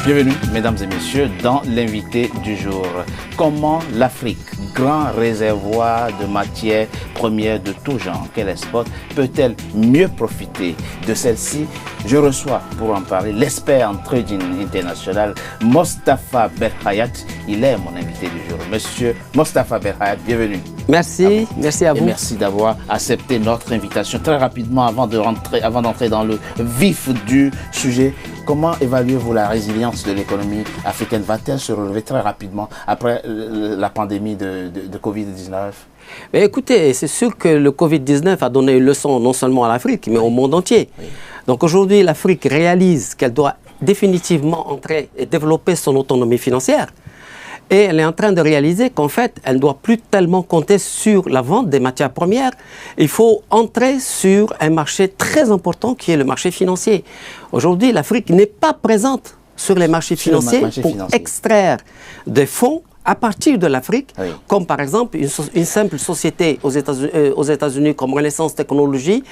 Bienvenue, mesdames et messieurs, dans l'invité du jour. Comment l'Afrique, grand réservoir de matières premières de tout genre qu'elle exporte, peut-elle mieux profiter de celle-ci? Je reçois pour en parler l'expert en trading international, Mostafa Berhayat. Il est mon invité du jour. Monsieur Mostafa Berhayat, bienvenue. Merci, merci à vous. Et merci d'avoir accepté notre invitation. Très rapidement, avant d'entrer dans le vif du sujet, comment évaluez-vous la résilience de l'économie africaine? Va-t-elle se relever très rapidement après la pandémie de Covid-19? Mais écoutez, c'est sûr que le Covid-19 a donné une leçon non seulement à l'Afrique, mais au monde entier. Oui. Donc aujourd'hui, l'Afrique réalise qu'elle doit définitivement entrer et développer son autonomie financière. Et elle est en train de réaliser qu'en fait, elle ne doit plus tellement compter sur la vente des matières premières. Il faut entrer sur un marché très important qui est le marché financier. Aujourd'hui, l'Afrique n'est pas présente sur les marchés financiers pour extraire des fonds à partir de l'Afrique, oui, comme par exemple une simple société aux États-Unis comme Renaissance Technologies,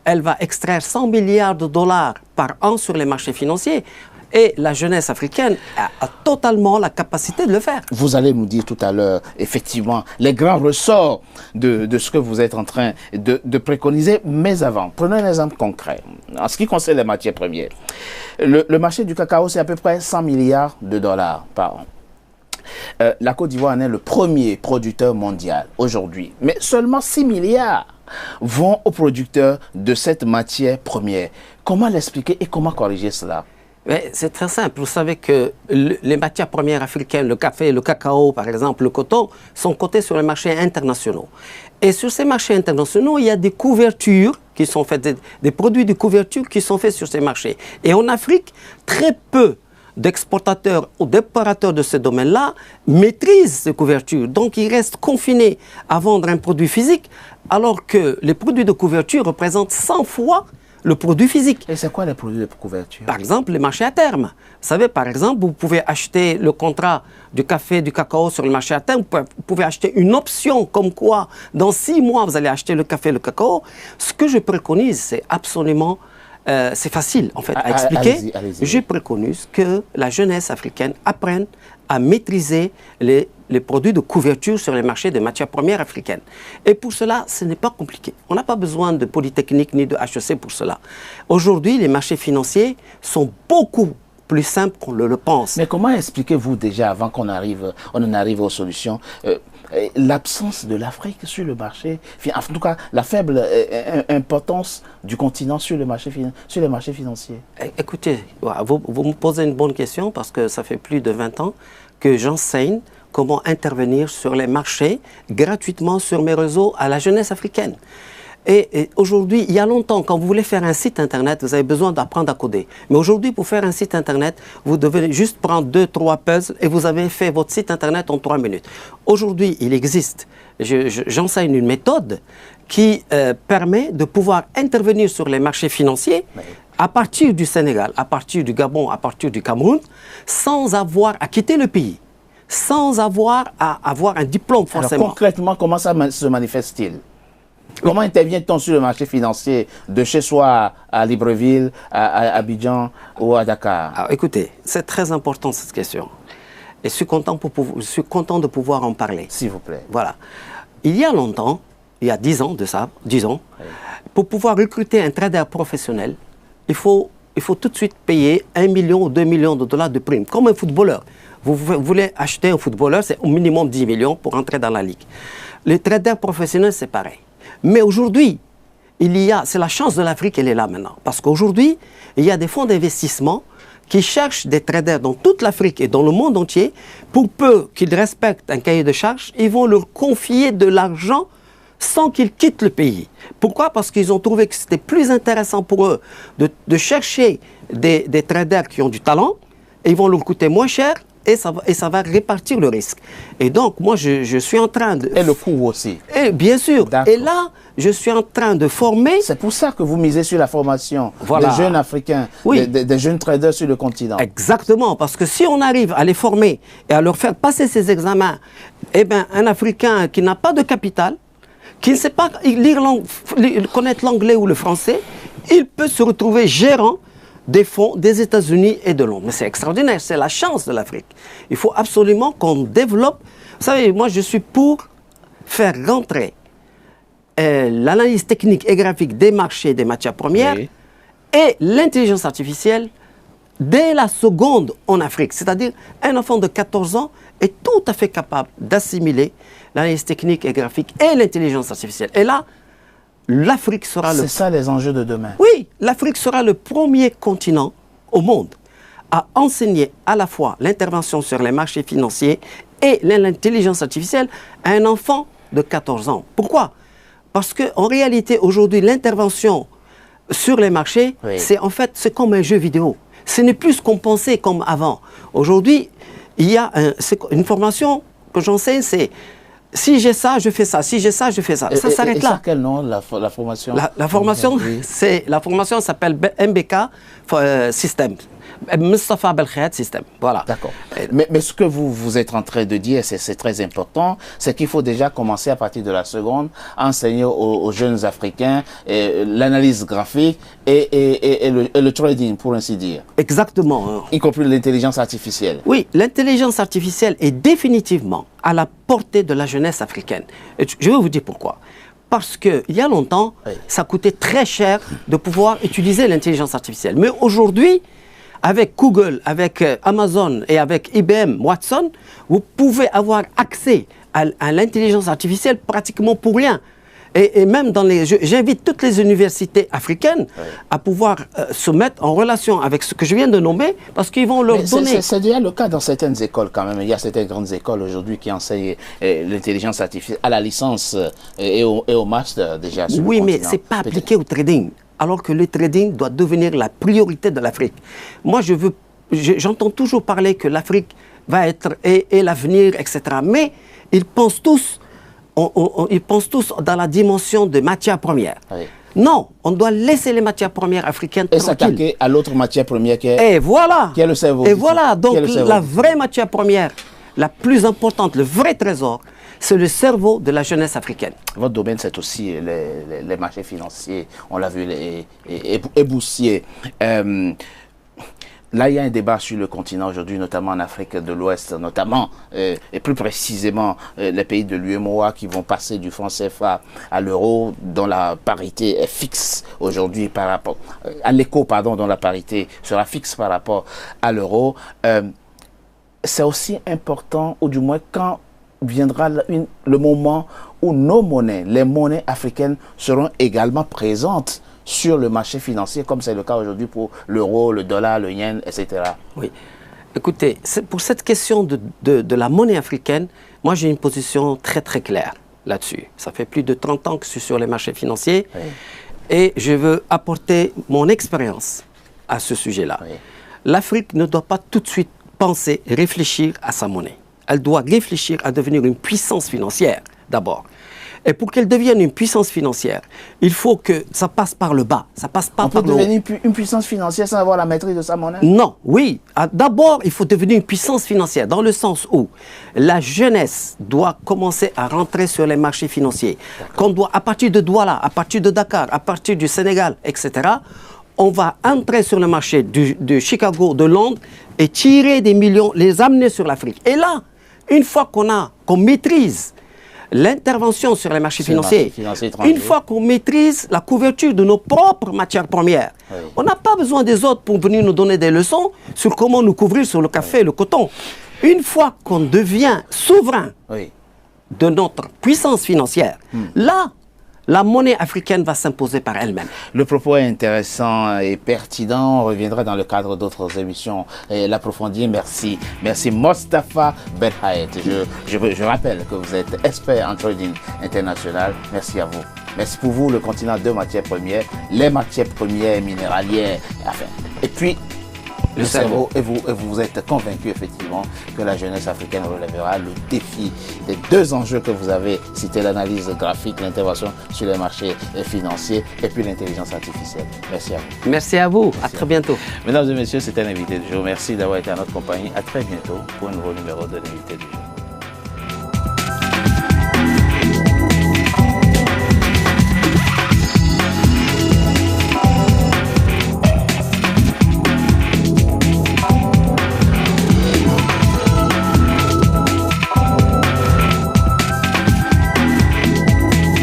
elle va extraire 100 milliards de dollars par an sur les marchés financiers. Et la jeunesse africaine a totalement la capacité de le faire. Vous allez nous dire tout à l'heure, effectivement, les grands ressorts de ce que vous êtes en train de préconiser. Mais avant, prenons un exemple concret. En ce qui concerne les matières premières, le marché du cacao, c'est à peu près 100 milliards de dollars par an. La Côte d'Ivoire en est le premier producteur mondial aujourd'hui. Mais seulement 6 milliards vont aux producteurs de cette matière première. Comment l'expliquer et comment corriger cela? C'est très simple. Vous savez que les matières premières africaines, le café, le cacao, par exemple, le coton, sont cotés sur les marchés internationaux. Et sur ces marchés internationaux, il y a des couvertures qui sont faites, des produits de couverture qui sont faits sur ces marchés. Et en Afrique, très peu d'exportateurs ou d'opérateurs de ce domaine-là maîtrisent ces couvertures. Donc, ils restent confinés à vendre un produit physique, alors que les produits de couverture représentent 100 fois le produit physique. Et c'est quoi les produits de couverture? Par exemple, les marchés à terme. Vous savez, par exemple, vous pouvez acheter le contrat du café, du cacao sur le marché à terme. Vous pouvez acheter une option comme quoi, dans 6 mois, vous allez acheter le café, le cacao. Ce que je préconise, c'est absolument... c'est facile, en fait, à expliquer. Allez-y. Je préconise que la jeunesse africaine apprenne à maîtriser les produits de couverture sur les marchés des matières premières africaines. Et pour cela, ce n'est pas compliqué. On n'a pas besoin de Polytechnique ni de HEC pour cela. Aujourd'hui, les marchés financiers sont beaucoup plus simples qu'on le pense. Mais comment expliquez-vous déjà, avant qu'on en arrive aux solutions, l'absence de l'Afrique sur le marché, en tout cas la faible importance du continent sur les marchés financiers? Écoutez, vous me posez une bonne question parce que ça fait plus de 20 ans que j'enseigne comment intervenir sur les marchés gratuitement sur mes réseaux à la jeunesse africaine. Et aujourd'hui, il y a longtemps, quand vous voulez faire un site internet, vous avez besoin d'apprendre à coder. Mais aujourd'hui, pour faire un site internet, vous devez juste prendre 2-3 puzzles et vous avez fait votre site internet en 3 minutes. Aujourd'hui, il existe, j'enseigne une méthode qui permet de pouvoir intervenir sur les marchés financiers à partir du Sénégal, à partir du Gabon, à partir du Cameroun, sans avoir à quitter le pays, sans avoir à avoir un diplôme forcément. Alors concrètement, comment ça se manifeste-t-il? Comment intervient-on sur le marché financier de chez soi à Libreville, à Abidjan ou à Dakar? Alors, écoutez, c'est très important cette question. Et je suis content de pouvoir en parler. S'il vous plaît. Voilà. Il y a longtemps, il y a 10 ans de ça, 10 ans, oui, pour pouvoir recruter un trader professionnel, il faut tout de suite payer 1 million ou 2 millions de dollars de prime, comme un footballeur. Vous voulez acheter un footballeur, c'est au minimum 10 millions pour entrer dans la ligue. Les traders professionnels, c'est pareil. Mais aujourd'hui, c'est la chance de l'Afrique, elle est là maintenant. Parce qu'aujourd'hui, il y a des fonds d'investissement qui cherchent des traders dans toute l'Afrique et dans le monde entier. Pour peu qu'ils respectent un cahier de charges, ils vont leur confier de l'argent sans qu'ils quittent le pays. Pourquoi? Parce qu'ils ont trouvé que c'était plus intéressant pour eux de chercher des traders qui ont du talent, et ils vont leur coûter moins cher, et ça va répartir le risque. Et donc, moi, je suis en train de... Et le coût aussi. Et bien sûr. Et là, je suis en train de former... C'est pour ça que vous misez sur la formation des jeunes Africains, oui, des jeunes traders sur le continent. Exactement, parce que si on arrive à les former et à leur faire passer ces examens, eh bien, un Africain qui n'a pas de capital, qui ne sait pas connaître l'anglais ou le français, il peut se retrouver gérant des fonds des États-Unis et de Londres. Mais c'est extraordinaire, c'est la chance de l'Afrique. Il faut absolument qu'on développe. Vous savez, moi je suis pour faire rentrer l'analyse technique et graphique des marchés des matières premières et l'intelligence artificielle dès la seconde en Afrique. C'est-à-dire, un enfant de 14 ans est tout à fait capable d'assimiler l'analyse technique et graphique et l'intelligence artificielle. Et là, l'Afrique sera C'est ça les enjeux de demain. Oui, l'Afrique sera le premier continent au monde à enseigner à la fois l'intervention sur les marchés financiers et l'intelligence artificielle à un enfant de 14 ans. Pourquoi? Parce qu'en réalité, aujourd'hui, l'intervention sur les marchés, c'est en fait, c'est comme un jeu vidéo. Ce n'est plus ce qu'on pensait comme avant. Aujourd'hui, il y a une formation que j'enseigne, c'est si j'ai ça, je fais ça. Si j'ai ça, je fais ça. Ça s'arrête là. Ça, quel nom, la formation? La formation, la formation s'appelle MBK System. Mustafa Belkhaïat System. Voilà. D'accord. Mais ce que vous êtes en train de dire, c'est très important, c'est qu'il faut déjà commencer à partir de la seconde à enseigner aux jeunes Africains l'analyse graphique et le trading, pour ainsi dire. Exactement. Y compris l'intelligence artificielle. Oui, l'intelligence artificielle est définitivement à la portée de la jeunesse africaine. Et je vais vous dire pourquoi. Parce qu'il y a longtemps, ça coûtait très cher de pouvoir utiliser l'intelligence artificielle. Mais aujourd'hui, avec Google, avec Amazon et avec IBM Watson, vous pouvez avoir accès à l'intelligence artificielle pratiquement pour rien. Et même dans les... J'invite toutes les universités africaines à pouvoir se mettre en relation avec ce que je viens de nommer, parce qu'ils vont leur donner... C'est déjà le cas dans certaines écoles quand même. Il y a certaines grandes écoles aujourd'hui qui enseignent l'intelligence artificielle à la licence et au master déjà. Oui, mais ce n'est pas appliqué au trading. Alors que le trading doit devenir la priorité de l'Afrique. Moi, j'entends toujours parler que l'Afrique va être et l'avenir, etc. Mais ils pensent tous, ils pensent tous dans la dimension de matières premières. Non, on doit laisser les matières premières africaines tranquilles. Et s'attaquer à l'autre matière première qui est, qui est le cerveau. Et voilà, donc la vraie matière première, la plus importante, le vrai trésor, c'est le cerveau de la jeunesse africaine. Votre domaine, c'est aussi les marchés financiers, on l'a vu, et boursiers. Là, il y a un débat sur le continent aujourd'hui, notamment en Afrique de l'Ouest, notamment, et plus précisément, les pays de l'UEMOA qui vont passer du franc CFA à l'euro, dont la parité est fixe aujourd'hui par rapport, à l'éco, pardon, dont la parité sera fixe par rapport à l'euro. C'est aussi important, ou du moins quand viendra le moment où nos monnaies, les monnaies africaines, seront également présentes sur le marché financier, comme c'est le cas aujourd'hui pour l'euro, le dollar, le yen, etc. Oui. Écoutez, pour cette question de la monnaie africaine, moi j'ai une position très très claire là-dessus. Ça fait plus de 30 ans que je suis sur les marchés financiers et je veux apporter mon expérience à ce sujet-là. L'Afrique ne doit pas tout de suite penser, réfléchir à sa monnaie. Elle doit réfléchir à devenir une puissance financière, d'abord. Et pour qu'elle devienne une puissance financière, il faut que ça passe par le bas, ça passe pas par le haut. On peut devenir une puissance financière sans avoir la maîtrise de sa monnaie? Non, oui. D'abord, il faut devenir une puissance financière, dans le sens où la jeunesse doit commencer à rentrer sur les marchés financiers. Qu'on doit, à partir de Douala, à partir de Dakar, à partir du Sénégal, etc., on va entrer sur le marché de Chicago, de Londres, et tirer des millions, les amener sur l'Afrique. Et là, une fois qu'on maîtrise l'intervention sur les marchés financiers, une fois qu'on maîtrise la couverture de nos propres matières premières, on n'a pas besoin des autres pour venir nous donner des leçons sur comment nous couvrir sur le café et le coton. Une fois qu'on devient souverain de notre puissance financière, là, la monnaie africaine va s'imposer par elle-même. Le propos est intéressant et pertinent. On reviendra dans le cadre d'autres émissions et l'approfondir. Merci. Merci Mostafa Belkhaïat. Je rappelle que vous êtes expert en trading international. Merci à vous. Merci pour vous, le continent de matières premières, les matières premières minéralières, enfin. Et puis, le cerveau, et vous êtes convaincu effectivement que la jeunesse africaine relèvera le défi des deux enjeux que vous avez cités, l'analyse graphique, l'intervention sur les marchés financiers et puis l'intelligence artificielle. Merci à vous. Merci à vous. Merci à très bientôt. Mesdames et messieurs, c'était l'invité du jour. Merci d'avoir été à notre compagnie. À très bientôt pour un nouveau numéro de l'invité du jour.